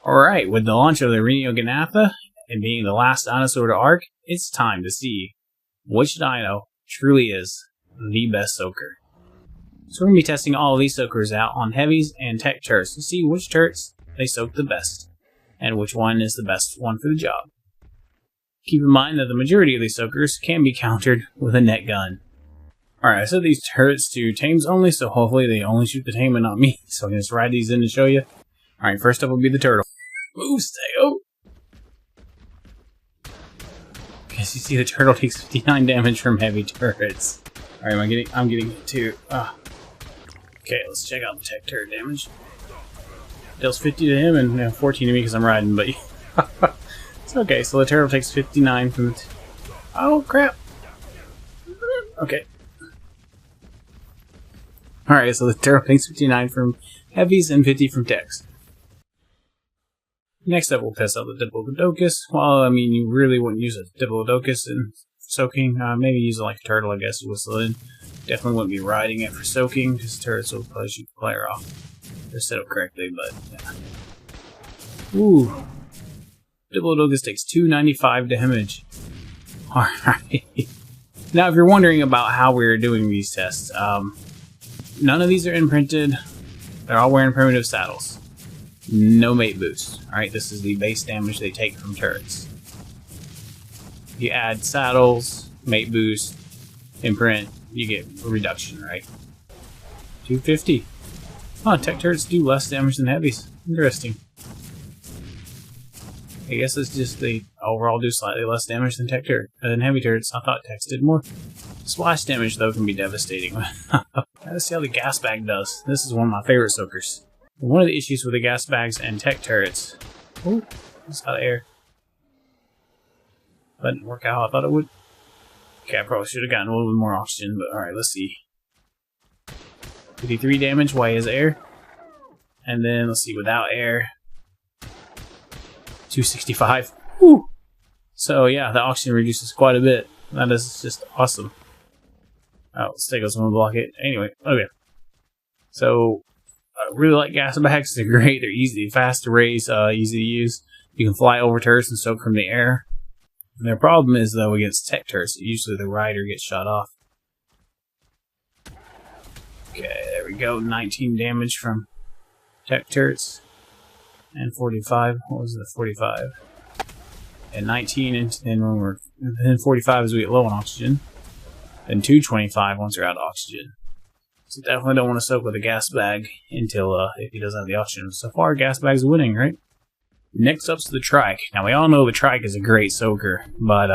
Alright, with the launch of the Rhyniognatha and being the last dinosaur to Ark, it's time to see which dino truly is the best soaker. So we're going to be testing all of these soakers out on heavies and tech turrets to see which turrets they soak the best, and which one is the best one for the job. Keep in mind that the majority of these soakers can be countered with a net gun. Alright, I set these turrets to tames only, so hopefully they only shoot the tame and not me, so I can just ride these in and show you. Alright, first up will be the turtle. Move, stego! As you see, the turtle takes 59 damage from heavy turrets. Alright, I'm getting it too. Okay, let's check out the tech turret damage. Deals 50 to him and 14 to me because I'm riding, but it's okay. So the turtle takes 59 from the... Oh, crap! Okay. Alright, so the turtle takes 59 from heavies and 50 from techs. Next up, we'll test out the Diplodocus. Well, I mean, you really wouldn't use a Diplodocus in soaking. Maybe use it like a turtle, I guess, to whistle in. Definitely wouldn't be riding it for soaking, because turrets will probably shoot the player off. They're set up correctly, but yeah. Ooh. Diplodocus takes 295 damage. Alright. Now, if you're wondering about how we're doing these tests, none of these are imprinted. They're all wearing primitive saddles. No mate boost. Alright, this is the base damage they take from turrets. If you add saddles, mate boost, imprint, you get a reduction, right? 250. Oh, tech turrets do less damage than heavies. Interesting. I guess it's just they overall do slightly less damage than than heavy turrets. I thought techs did more. Splash damage, though, can be devastating. Let's see how the Gasbag does. This is one of my favorite soakers. One of the issues with the Gasbags and tech turrets... Oh, it's out of air. That didn't work out how I thought it would. Okay, I probably should have gotten a little bit more oxygen, but alright, let's see. 53 damage while he has air. And then, let's see, without air... 265. Woo! So, yeah, the oxygen reduces quite a bit. That is just awesome. Oh, Stego's gonna block it. Anyway, okay. So... I really like Gasbags. They're great. They're easy, fast to raise, easy to use. You can fly over turrets and soak from the air. And their problem is, though, against tech turrets, usually the rider gets shot off. Okay, there we go. 19 damage from tech turrets. And 45. What was it? 45. And 19, and then 45 as we get low on oxygen. And 225 once we're out of oxygen. So definitely don't want to soak with a Gasbag until if he doesn't have the oxygen. So far, Gasbag's winning, right? Next up's the trike. Now we all know the trike is a great soaker, but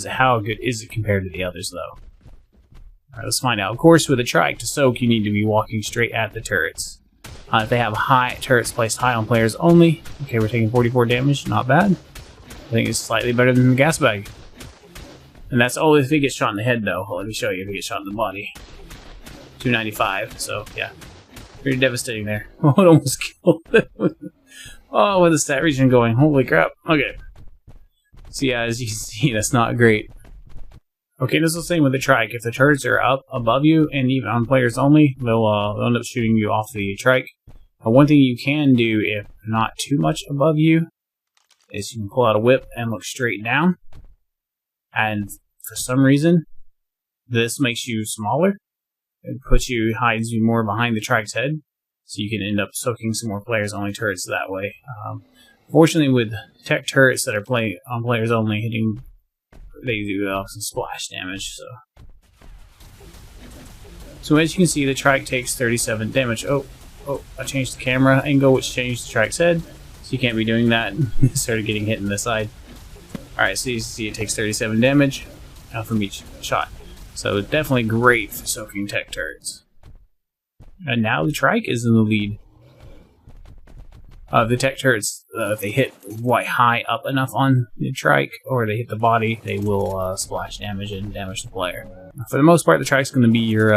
how good is it compared to the others, though? Alright, let's find out. Of course, with a trike to soak, you need to be walking straight at the turrets. If they have high turrets placed high on players only, okay, we're taking 44 damage, not bad. I think it's slightly better than the Gasbag. And that's only if he gets shot in the head, though. Well, let me show you if he gets shot in the body. 295, so yeah, pretty devastating there. Oh, it almost killed it. Oh, with the stat region going, holy crap. Okay, so yeah, as you can see, that's not great. Okay, this is the same with the trike. If the turrets are up above you and even on players only, they'll end up shooting you off the trike. One thing you can do, if not too much above you, is you can pull out a whip and look straight down, and for some reason this makes you smaller. It hides you more behind the trike's head, so you can end up soaking some more players only turrets that way. Fortunately, with tech turrets that are on players only, they do some splash damage. So as you can see, the trike takes 37 damage. Oh, I changed the camera angle, which changed the trike's head, so you can't be doing that. It started getting hit in the side. Alright, so you see it takes 37 damage from each shot. So definitely great for soaking tech turrets. And now the trike is in the lead. The tech turrets, if they hit quite high up enough on the trike, or they hit the body, they will splash damage and damage the player. For the most part, the trike's going to be your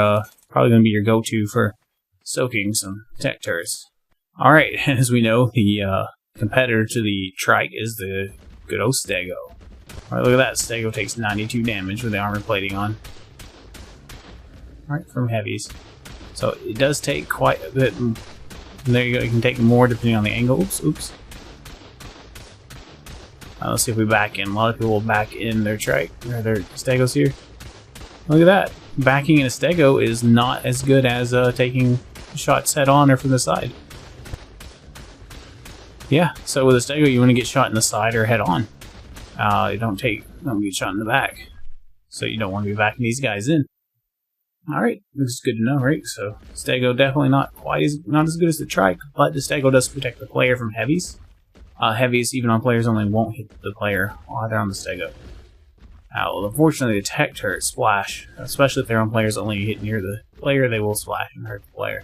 probably going to be your go-to for soaking some tech turrets. All right, as we know, the competitor to the trike is the good old stego. All right, look at that. Stego takes 92 damage with the armor plating on. Alright, from heavies. So it does take quite a bit. There you go, you can take more depending on the angle. Oops. Let's see if we back in. A lot of people will back in their trike, or their stegos here. Look at that. Backing in a stego is not as good as taking shots head on or from the side. Yeah, so with a stego you want to get shot in the side or head on. You don't get shot in the back. So you don't want to be backing these guys in. Alright, this is good to know, right? So stego definitely not as good as the trike, but the stego does protect the player from heavies. Heavies, even on players only, won't hit the player while they're on the stego. Well, unfortunately, the tech turrets splash, especially if they're on players only hit near the player, they will splash and hurt the player.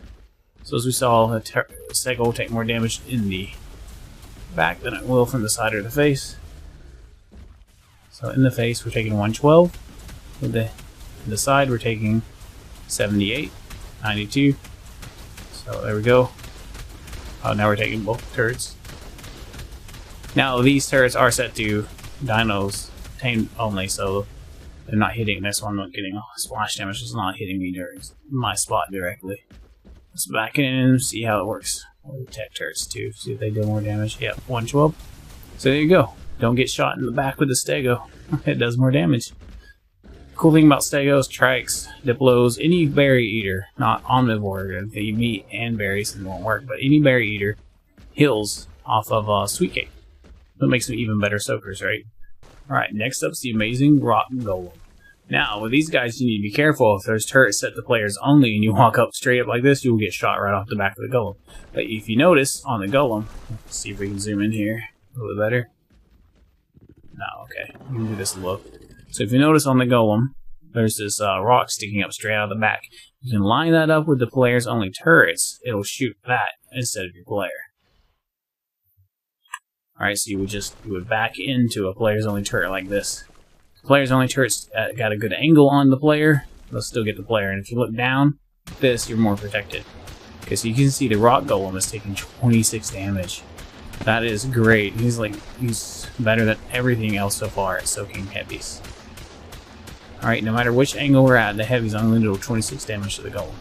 So as we saw, the stego will take more damage in the back than it will from the side or the face. So in the face, we're taking 112. With the side, we're taking 78, 92. So there we go. Now we're taking both turrets. Now these turrets are set to dinos tame only, so they're not hitting this one. Not getting splash damage. It's not hitting me during my spot directly. Let's back in and see how it works. We'll tech turrets too. See if they do more damage. Yep, 112. So there you go. Don't get shot in the back with the stego. It does more damage. Cool thing about stegos, trikes, diplos, any berry eater, not omnivore, if you meat and berries, it won't work, but any berry eater heals off of sweet cake. That makes them even better soakers, right? Alright, next up is the amazing rock golem. Now, with these guys, you need to be careful. If there's turrets set to players only and you walk up straight up like this, you will get shot right off the back of the golem. But if you notice on the golem, let's see if we can zoom in here a little bit better. No, okay, we can do this a little. So if you notice on the golem, there's this rock sticking up straight out of the back. You can line that up with the players only turrets. It'll shoot that instead of your player. Alright, so you would back into a players only turret like this. Players only turrets got a good angle on the player, they'll still get the player. And if you look down, this, you're more protected. Okay, so you can see the rock golem is taking 26 damage. That is great. He's better than everything else so far at soaking heavies. Alright, no matter which angle we're at, the heavies only do 26 damage to the golem.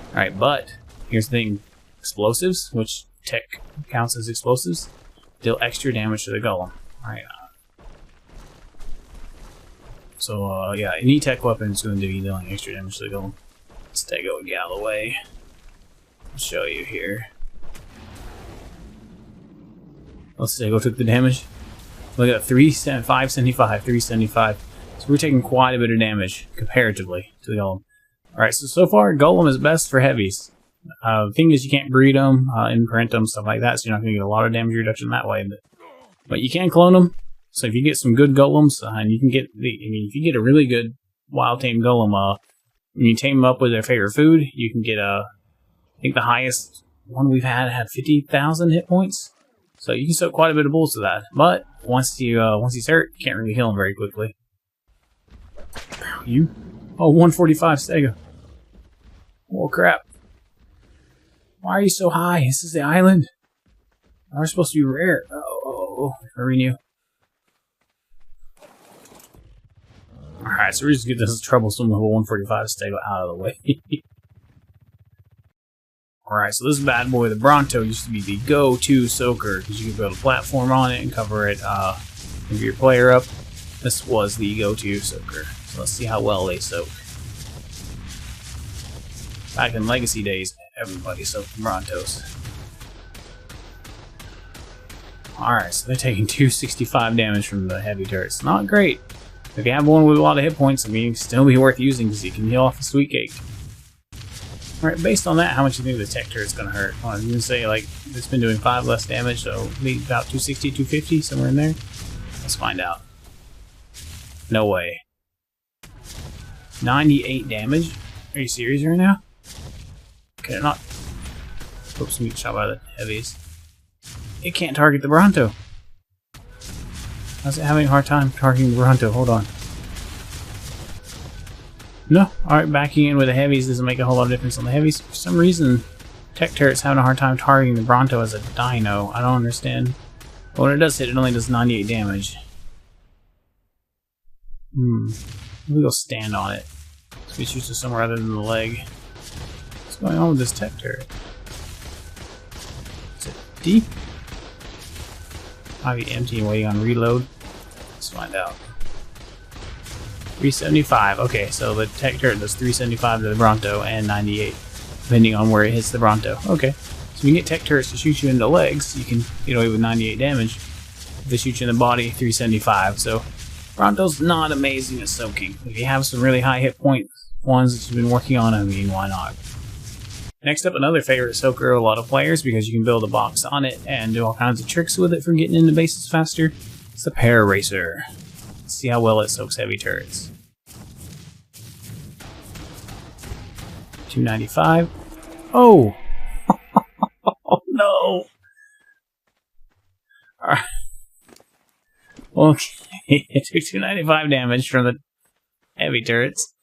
Alright, but here's the thing. Explosives, which tech counts as explosives, deal extra damage to the golem. Alright. So, yeah, any tech weapon is going to be dealing extra damage to the golem. Stego and get out of the way. I'll show you here. Let's Stego took the damage. Look at that, 575, 375. So we're taking quite a bit of damage, comparatively, to the golem. Alright, so far, golem is best for heavies. The thing is, you can't breed them, imprint them, stuff like that, so you're not going to get a lot of damage reduction that way. But you can clone them. So if you get some good golems, and you can get if you get a really good wild tame golem, when you tame them up with their favorite food, you can get I think the highest one we've had 50,000 hit points. So you can soak quite a bit of bullets with that. But once he's hurt, you can't really heal him very quickly. Oh, 145 stego. Oh crap. Why are you so high? This is the island. We're supposed to be rare. Oh, Rhynio. Alright, so we're just get this troublesome level 145 stego out of the way. Alright, so this bad boy, the Bronto, used to be the go-to soaker, because you could build a platform on it and cover it, move your player up. This was the go-to soaker. So let's see how well they soak. Back in Legacy days, everybody soaked the Brontos. Alright, so they're taking 265 damage from the heavy turrets. Not great. If you have one with a lot of hit points, I mean, it'd still be worth using because you can heal off a sweet cake. Alright, based on that, how much do you think the tech turret's going to hurt? Well, I'm going to say, like, it's been doing 5 less damage, so maybe about 260, 250, somewhere in there. Let's find out. No way. 98 damage? Are you serious right now? Can it not? Oops, we get shot by the heavies. It can't target the Bronto. How's it having a hard time targeting the Bronto? Hold on. No. Alright, backing in with the heavies doesn't make a whole lot of difference on the heavies. For some reason, tech turret's having a hard time targeting the Bronto as a dino. I don't understand. But when it does hit, it only does 98 damage. Maybe go stand on it. Switch to somewhere other than the leg. What's going on with this tech turret? Is it deep? Might be empty and waiting on reload. Let's find out. 375. Okay, so the tech turret does 375 to the Bronto and 98, depending on where it hits the Bronto. Okay, so you can get tech turrets to shoot you in the legs. You can get away with 98 damage. If they shoot you in the body, 375. So Bronto's not amazing at soaking. If you have some really high hit point ones that you've been working on, I mean, why not? Next up, another favorite soaker of a lot of players because you can build a box on it and do all kinds of tricks with it for getting into bases faster. It's the Paraceratherium. Let's see how well it soaks heavy turrets. 295. Oh! Oh no! Alright. Okay, it took 295 damage from the heavy turrets.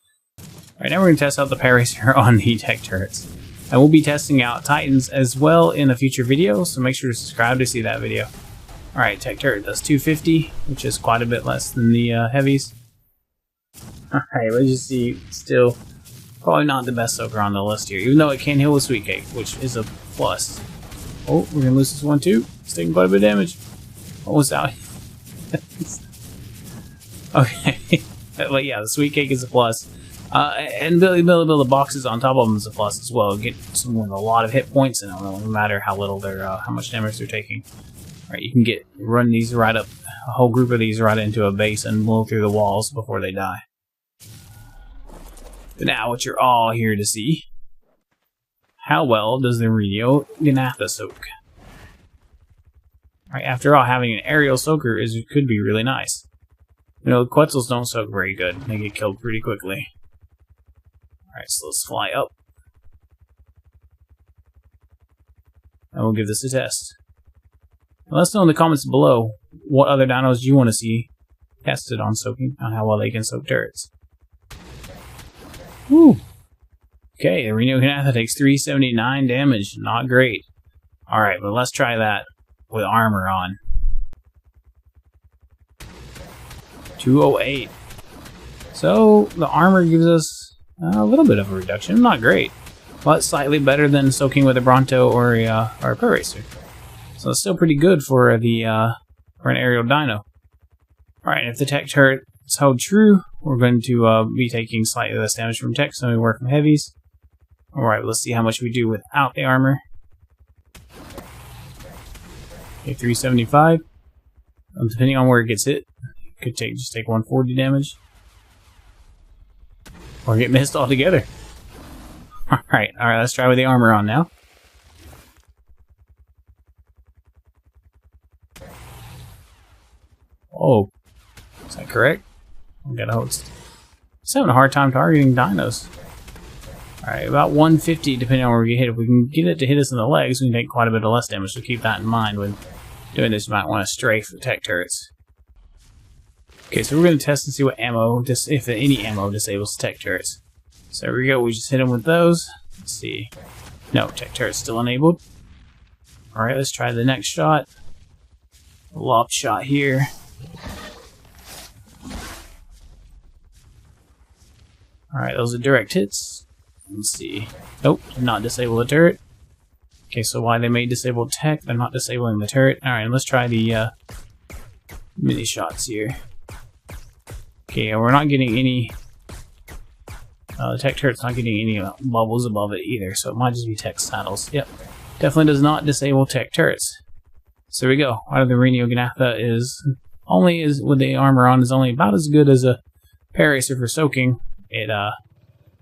Alright, now we're going to test out the Paraceratherium on the tech turrets. And we'll be testing out Titans as well in a future video, so make sure to subscribe to see that video. Alright, tech turret does 250, which is quite a bit less than the heavies. Alright, let's just see, still probably not the best soaker on the list here, even though it can heal with Sweet Cake, which is a plus. Oh, we're going to lose this one too. It's taking quite a bit of damage. Almost out. Okay, but yeah, the Sweet Cake is a plus. And building the boxes on top of them is a plus as well. Get someone with a lot of hit points, and it don't matter how little they're, how much damage they're taking. All right, you can run these right up, a whole group of these right into a base and blow through the walls before they die. But now, what you're all here to see: how well does the Rhyniognatha soak? All right, after all, having an aerial soaker could be really nice. You know, the Quetzals don't soak very good; they get killed pretty quickly. Alright, so let's fly up. And we'll give this a test. Now, let us know in the comments below what other dinos you want to see tested on soaking, on how well they can soak turrets. Woo! Okay, the Rhyniognatha takes 379 damage. Not great. Alright, but let's try that with armor on. 208. So, the armor gives us a little bit of a reduction, not great, but slightly better than soaking with a Bronto or a Paraceratherium. So it's still pretty good for an aerial dino. Alright, if the tech turret is held true, we're going to be taking slightly less damage from tech, so we work from heavies. Alright, let's see how much we do without the armor. Okay, 375. Depending on where it gets hit, it could just take 140 damage. Or get missed altogether. Alright, let's try with the armor on now. Oh, is that correct? I gotta host. Just having a hard time targeting dinos. Alright, about 150 depending on where we get hit. If we can get it to hit us in the legs, we can take quite a bit of less damage, so keep that in mind when doing this. You might want to strafe the tech turrets. Okay, so we're going to test and see what ammo, if any ammo disables tech turrets. So here we go, we just hit them with those. Let's see. No, tech turret's still enabled. Alright, let's try the next shot. A loft shot here. Alright, those are direct hits. Let's see. Nope, did not disable the turret. Okay, so why they may disable tech, they're not disabling the turret. Alright, let's try the mini shots here. Okay, we're not getting any, the tech turret's not getting any bubbles above it either, so it might just be tech saddles. Yep, definitely does not disable tech turrets. So there we go. While the Rhyniognatha with the armor on, is only about as good as a Paraceratherium for soaking. It,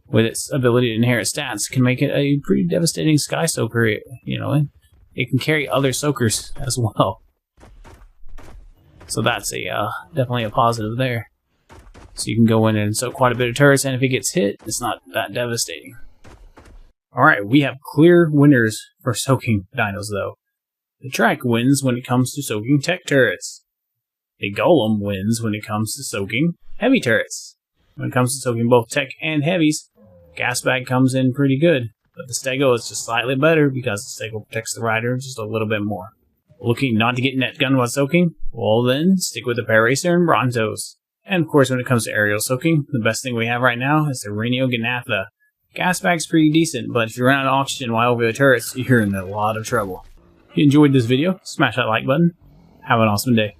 with its ability to inherit stats, can make it a pretty devastating sky soaker. You know, it can carry other soakers as well. So that's definitely a positive there. So you can go in and soak quite a bit of turrets, and if it gets hit, it's not that devastating. Alright, we have clear winners for soaking dinos though. The trike wins when it comes to soaking tech turrets. The Golem wins when it comes to soaking heavy turrets. When it comes to soaking both tech and heavies, Gasbag comes in pretty good, but the stego is just slightly better because the stego protects the rider just a little bit more. Looking not to get net gun while soaking? Well then, stick with the Paraceratherium and Brontos. And of course, when it comes to aerial soaking, the best thing we have right now is the Rhyniognatha. Gasbag's pretty decent, but if you run out of oxygen while over the turrets, you're in a lot of trouble. If you enjoyed this video, smash that like button. Have an awesome day.